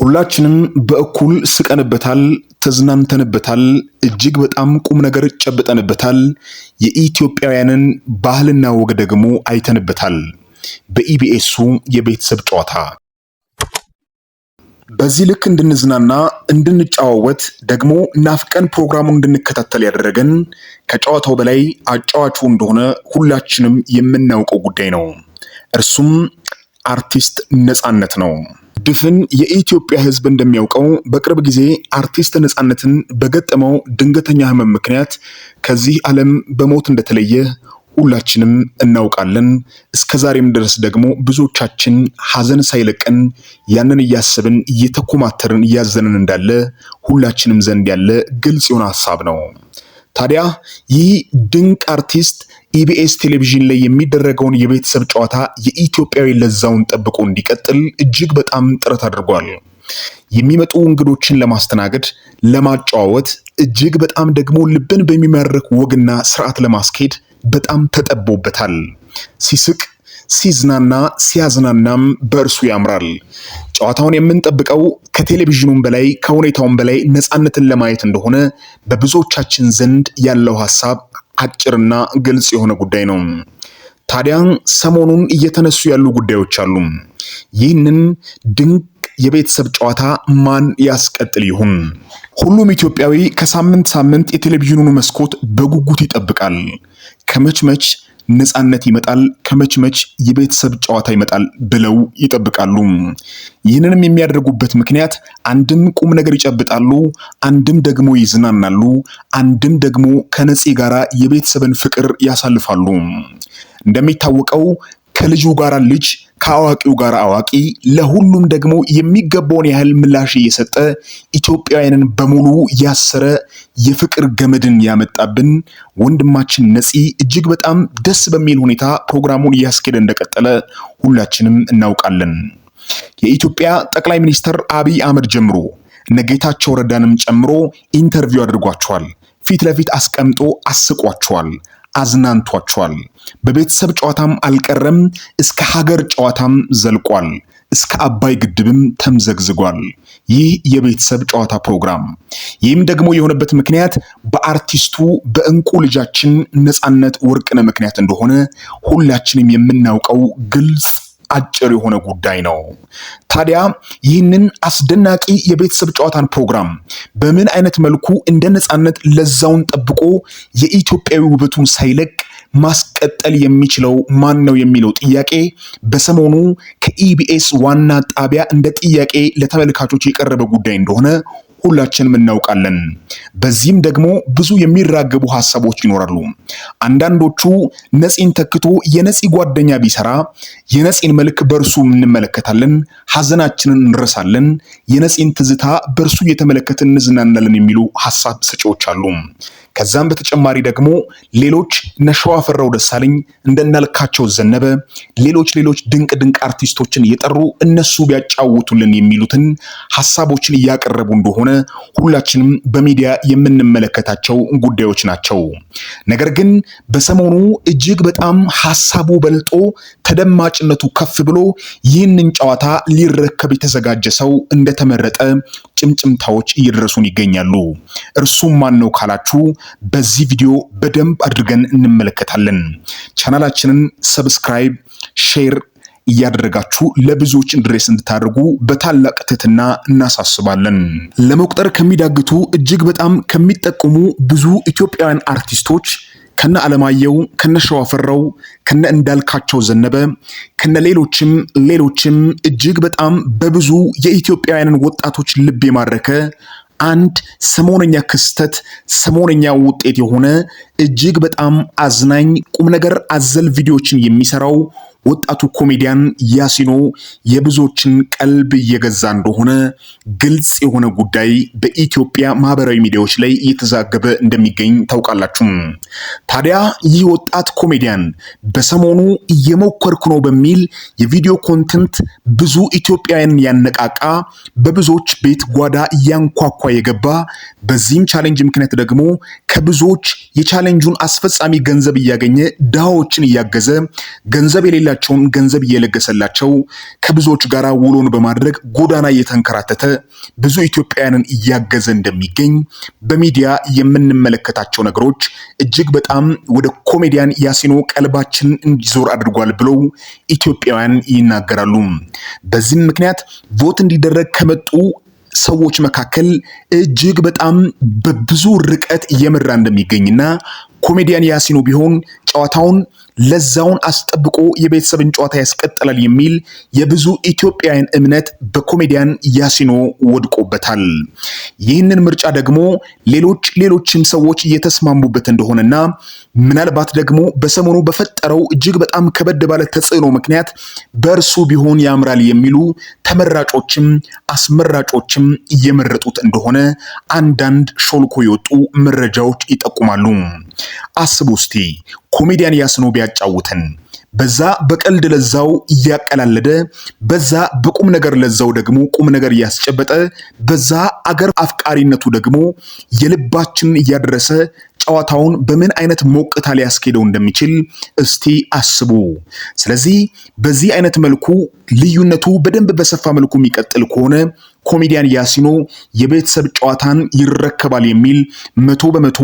ሁላችንም በእኩል ስቀንበታል፣ ተዝናንተንበታል፣ እጅግ በጣም ቁም ነገር ጨብጠንበታል። የኢትዮጵያውያንን ባህልና ወግ ደግሞ አይተንበታል። በኢቢኤሱ የቤተሰብ ጨዋታ በዚህ ልክ እንድንዝናና እንድንጫወት ደግሞ ናፍቀን ፕሮግራሙን እንድንከታተል ያደረገን ከጨዋታው በላይ አጫዋቹ እንደሆነ ሁላችንም የምናውቀው ጉዳይ ነው። እርሱም አርቲስት ነጻነት ነው። ድፍን የኢትዮጵያ ሕዝብ እንደሚያውቀው በቅርብ ጊዜ አርቲስት ነጻነትን በገጠመው ድንገተኛ ህመም ምክንያት ከዚህ ዓለም በሞት እንደተለየ ሁላችንም እናውቃለን። እስከዛሬም ድረስ ደግሞ ብዙዎቻችን ሐዘን ሳይለቀን ያንን እያሰብን እየተኮማተርን እያዘንን እንዳለ ሁላችንም ዘንድ ያለ ግልጽ የሆነ ሐሳብ ነው። ታዲያ ይህ ድንቅ አርቲስት ኢቢኤስ ቴሌቪዥን ላይ የሚደረገውን የቤተሰብ ጨዋታ የኢትዮጵያዊ ለዛውን ጠብቆ እንዲቀጥል እጅግ በጣም ጥረት አድርጓል። የሚመጡ እንግዶችን ለማስተናገድ፣ ለማጫወት እጅግ በጣም ደግሞ ልብን በሚማርክ ወግና ስርዓት ለማስኬድ በጣም ተጠቦበታል። ሲስቅ ሲዝናና ሲያዝናናም በእርሱ ያምራል። ጨዋታውን የምንጠብቀው ከቴሌቪዥኑም በላይ ከሁኔታውም በላይ ነጻነትን ለማየት እንደሆነ በብዙዎቻችን ዘንድ ያለው ሐሳብ አጭርና ግልጽ የሆነ ጉዳይ ነው። ታዲያ ሰሞኑን እየተነሱ ያሉ ጉዳዮች አሉ። ይህንን ድንቅ የቤተሰብ ጨዋታ ማን ያስቀጥል ይሆን? ሁሉም ኢትዮጵያዊ ከሳምንት ሳምንት የቴሌቪዥኑን መስኮት በጉጉት ይጠብቃል። ከመችመች ነጻነት ይመጣል፣ ከመችመች የቤተሰብ ጨዋታ ይመጣል ብለው ይጠብቃሉ። ይህንንም የሚያደርጉበት ምክንያት አንድም ቁም ነገር ይጨብጣሉ፣ አንድም ደግሞ ይዝናናሉ፣ አንድም ደግሞ ከነፂ ጋራ የቤተሰብን ፍቅር ያሳልፋሉ። እንደሚታወቀው ከልጁ ጋር ልጅ ከአዋቂው ጋር አዋቂ ለሁሉም ደግሞ የሚገባውን ያህል ምላሽ እየሰጠ ኢትዮጵያውያንን በሙሉ ያሰረ የፍቅር ገመድን ያመጣብን ወንድማችን ነፂ እጅግ በጣም ደስ በሚል ሁኔታ ፕሮግራሙን እያስኬደ እንደቀጠለ ሁላችንም እናውቃለን። የኢትዮጵያ ጠቅላይ ሚኒስትር አብይ አህመድ ጀምሮ እነ ጌታቸው ረዳንም ጨምሮ ኢንተርቪው አድርጓቸዋል። ፊት ለፊት አስቀምጦ አስቋቸዋል፣ አዝናንቷቸዋል። በቤተሰብ ጨዋታም አልቀረም፣ እስከ ሀገር ጨዋታም ዘልቋል፣ እስከ አባይ ግድብም ተምዘግዝጓል። ይህ የቤተሰብ ጨዋታ ፕሮግራም ይህም ደግሞ የሆነበት ምክንያት በአርቲስቱ በእንቁ ልጃችን ነጻነት ወርቅነህ ምክንያት እንደሆነ ሁላችንም የምናውቀው ግልጽ አጭር የሆነ ጉዳይ ነው። ታዲያ ይህንን አስደናቂ የቤተሰብ ጨዋታን ፕሮግራም በምን አይነት መልኩ እንደ ነጻነት ለዛውን ጠብቆ የኢትዮጵያዊ ውበቱን ሳይለቅ ማስቀጠል የሚችለው ማን ነው የሚለው ጥያቄ በሰሞኑ ከኢቢኤስ ዋና ጣቢያ እንደ ጥያቄ ለተመልካቾች የቀረበ ጉዳይ እንደሆነ ሁላችንም እናውቃለን። በዚህም ደግሞ ብዙ የሚራገቡ ሐሳቦች ይኖራሉ። አንዳንዶቹ ነፂን ተክቶ የነፂ ጓደኛ ቢሰራ የነፂን መልክ በእርሱ እንመለከታለን፣ ሐዘናችንን እንረሳለን፣ የነፂን ትዝታ በእርሱ እየተመለከትን እንዝናናለን የሚሉ ሐሳብ ሰጪዎች አሉ። ከዛም በተጨማሪ ደግሞ ሌሎች እነ ሸዋፈራው ደሳለኝ እንደናልካቸው ዘነበ ሌሎች ድንቅ አርቲስቶችን እየጠሩ እነሱ ቢያጫውቱልን የሚሉትን ሐሳቦችን እያቀረቡ እንደሆነ ሁላችንም በሚዲያ የምንመለከታቸው ጉዳዮች ናቸው። ነገር ግን በሰሞኑ እጅግ በጣም ሐሳቡ በልጦ ተደማጭነቱ ከፍ ብሎ ይህንን ጨዋታ ሊረከብ የተዘጋጀ ሰው እንደተመረጠ ጭምጭምታዎች እየደረሱን ይገኛሉ። እርሱም ማን ነው ካላችሁ በዚህ ቪዲዮ በደንብ አድርገን እንመለከታለን። ቻናላችንን ሰብስክራይብ፣ ሼር እያደረጋችሁ ለብዙዎች ድረስ እንድታደርጉ በታላቅ ትህትና እናሳስባለን። ለመቁጠር ከሚዳግቱ እጅግ በጣም ከሚጠቁሙ ብዙ ኢትዮጵያውያን አርቲስቶች ከነ አለማየሁ፣ ከነ ሸዋፈራው፣ ከነ እንዳልካቸው ዘነበ፣ ከነ ሌሎችም እጅግ በጣም በብዙ የኢትዮጵያውያንን ወጣቶች ልብ የማረከ አንድ ሰሞነኛ ክስተት ሰሞነኛ ውጤት የሆነ እጅግ በጣም አዝናኝ ቁም ነገር አዘል ቪዲዮዎችን የሚሰራው ወጣቱ ኮሜዲያን ያሲኖ የብዙዎችን ቀልብ እየገዛ እንደሆነ ግልጽ የሆነ ጉዳይ በኢትዮጵያ ማህበራዊ ሚዲያዎች ላይ እየተዛገበ እንደሚገኝ ታውቃላችሁ። ታዲያ ይህ ወጣት ኮሜዲያን በሰሞኑ እየሞከርኩ ነው በሚል የቪዲዮ ኮንተንት ብዙ ኢትዮጵያውያንን ያነቃቃ፣ በብዙዎች ቤት ጓዳ እያንኳኳ የገባ፣ በዚህም ቻሌንጅ ምክንያት ደግሞ ከብዙዎች የቻሌንጁን አስፈጻሚ ገንዘብ እያገኘ ድሃዎችን እያገዘ ገንዘብ የሌላ የሚከፍላቸውን ገንዘብ እየለገሰላቸው ከብዙዎች ጋር ውሎን በማድረግ ጎዳና እየተንከራተተ ብዙ ኢትዮጵያውያንን እያገዘ እንደሚገኝ በሚዲያ የምንመለከታቸው ነገሮች እጅግ በጣም ወደ ኮሜዲያን ያሲኖ ቀልባችን እንዲዞር አድርጓል ብለው ኢትዮጵያውያን ይናገራሉ። በዚህም ምክንያት ቮት እንዲደረግ ከመጡ ሰዎች መካከል እጅግ በጣም በብዙ ርቀት እየመራ እንደሚገኝና ኮሜዲያን ያሲኖ ቢሆን ጨዋታውን ለዛውን አስጠብቆ የቤተሰብን ጨዋታ ያስቀጥላል የሚል የብዙ ኢትዮጵያውያን እምነት በኮሜዲያን ያሲኖ ወድቆበታል። ይህንን ምርጫ ደግሞ ሌሎችም ሰዎች እየተስማሙበት እንደሆነና ምናልባት ደግሞ በሰሞኑ በፈጠረው እጅግ በጣም ከበድ ባለ ተጽዕኖ ምክንያት በእርሱ ቢሆን ያምራል የሚሉ ተመራጮችም አስመራጮችም እየመረጡት እንደሆነ አንዳንድ ሾልኮ የወጡ መረጃዎች ይጠቁማሉ። አስቡ እስቲ ኮሜዲያን ያሲኖ ቢያጫውተን በዛ በቀልድ ለዛው እያቀላለደ በዛ በቁም ነገር ለዛው ደግሞ ቁም ነገር እያስጨበጠ በዛ አገር አፍቃሪነቱ ደግሞ የልባችንን እያደረሰ ጨዋታውን በምን አይነት ሞቅታ ሊያስኬደው እንደሚችል እስቲ አስቡ። ስለዚህ በዚህ አይነት መልኩ ልዩነቱ በደንብ በሰፋ መልኩ የሚቀጥል ከሆነ ኮሜዲያን ያሲኖ የቤተሰብ ጨዋታን ይረከባል የሚል 100%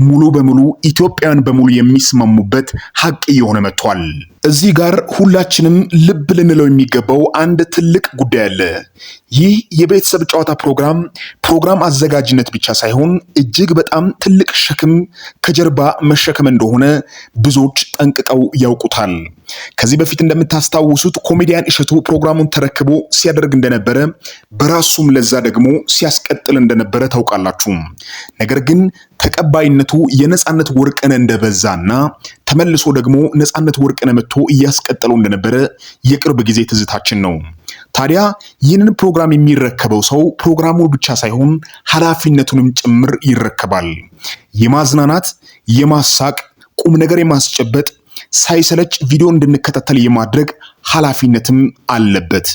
ሙሉ በሙሉ ኢትዮጵያውያን በሙሉ የሚስማሙበት ሀቅ እየሆነ መጥቷል። እዚህ ጋር ሁላችንም ልብ ልንለው የሚገባው አንድ ትልቅ ጉዳይ አለ። ይህ የቤተሰብ ጨዋታ ፕሮግራም አዘጋጅነት ብቻ ሳይሆን እጅግ በጣም ትልቅ ሸክም ከጀርባ መሸከም እንደሆነ ብዙዎች ጠንቅቀው ያውቁታል። ከዚህ በፊት እንደምታስታውሱት ኮሜዲያን እሸቱ ፕሮግራሙን ተረክቦ ሲያደርግ እንደነበረ በራሱም ለዛ ደግሞ ሲያስቀጥል እንደነበረ ታውቃላችሁ። ነገር ግን ተቀባይነቱ የነጻነት ወርቅነህ እንደበዛና ተመልሶ ደግሞ ነጻነት ወርቅነህ መጥቶ እያስቀጠለው እንደነበረ የቅርብ ጊዜ ትዝታችን ነው። ታዲያ ይህንን ፕሮግራም የሚረከበው ሰው ፕሮግራሙን ብቻ ሳይሆን ኃላፊነቱንም ጭምር ይረከባል። የማዝናናት፣ የማሳቅ፣ ቁም ነገር የማስጨበጥ ሳይሰለች ቪዲዮ እንድንከታተል የማድረግ ኃላፊነትም አለበት።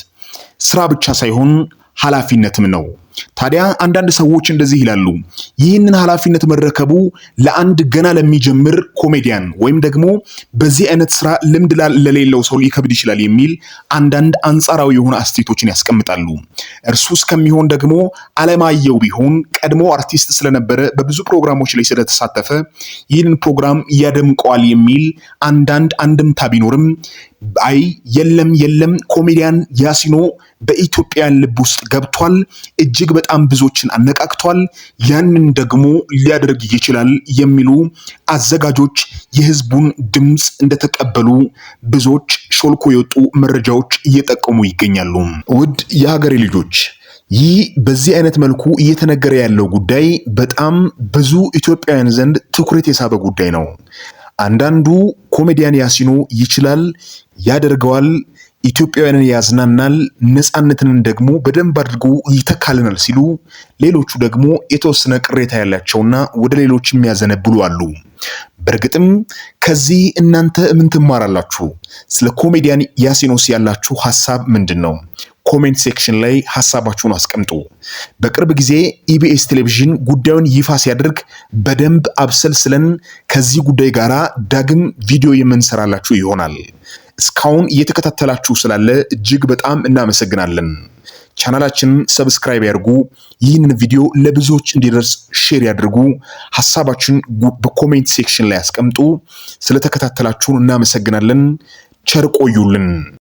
ስራ ብቻ ሳይሆን ኃላፊነትም ነው። ታዲያ አንዳንድ ሰዎች እንደዚህ ይላሉ፣ ይህንን ኃላፊነት መረከቡ ለአንድ ገና ለሚጀምር ኮሜዲያን ወይም ደግሞ በዚህ አይነት ስራ ልምድ ለሌለው ሰው ሊከብድ ይችላል የሚል አንዳንድ አንጻራዊ የሆኑ አስተያየቶችን ያስቀምጣሉ። እርሱ እስከሚሆን ደግሞ አለማየሁ ቢሆን ቀድሞ አርቲስት ስለነበረ በብዙ ፕሮግራሞች ላይ ስለተሳተፈ ይህንን ፕሮግራም ያደምቀዋል የሚል አንዳንድ አንድምታ ቢኖርም አይ የለም ኮሜዲያን ያሲኖ በኢትዮጵያን ልብ ውስጥ ገብቷል፣ እጅግ በጣም ብዙዎችን አነቃቅቷል፣ ያንን ደግሞ ሊያደርግ ይችላል የሚሉ አዘጋጆች የህዝቡን ድምፅ እንደተቀበሉ ብዙዎች ሾልኮ የወጡ መረጃዎች እየጠቆሙ ይገኛሉ። ውድ የሀገሬ ልጆች ይህ በዚህ አይነት መልኩ እየተነገረ ያለው ጉዳይ በጣም ብዙ ኢትዮጵያውያን ዘንድ ትኩረት የሳበ ጉዳይ ነው። አንዳንዱ ኮሜዲያን ያሲኖ ይችላል፣ ያደርገዋል፣ ኢትዮጵያውያንን ያዝናናል፣ ነጻነትን ደግሞ በደንብ አድርጎ ይተካልናል ሲሉ፣ ሌሎቹ ደግሞ የተወሰነ ቅሬታ ያላቸውና ወደ ሌሎች የሚያዘነብሉ አሉ። በእርግጥም ከዚህ እናንተ ምን ትማራላችሁ? ስለ ኮሜዲያን ያሲኖስ ያላችሁ ሐሳብ ምንድነው? ኮሜንት ሴክሽን ላይ ሐሳባችሁን አስቀምጡ። በቅርብ ጊዜ ኢቢኤስ ቴሌቪዥን ጉዳዩን ይፋ ሲያደርግ በደንብ አብሰልስለን ከዚህ ጉዳይ ጋራ ዳግም ቪዲዮ የምንሰራላችሁ ይሆናል። እስካሁን እየተከታተላችሁ ስላለ እጅግ በጣም እናመሰግናለን። ቻናላችንን ሰብስክራይብ ያድርጉ። ይህንን ቪዲዮ ለብዙዎች እንዲደርስ ሼር ያድርጉ። ሐሳባችሁን በኮሜንት ሴክሽን ላይ አስቀምጡ። ስለተከታተላችሁን እናመሰግናለን። ቸር ቆዩልን።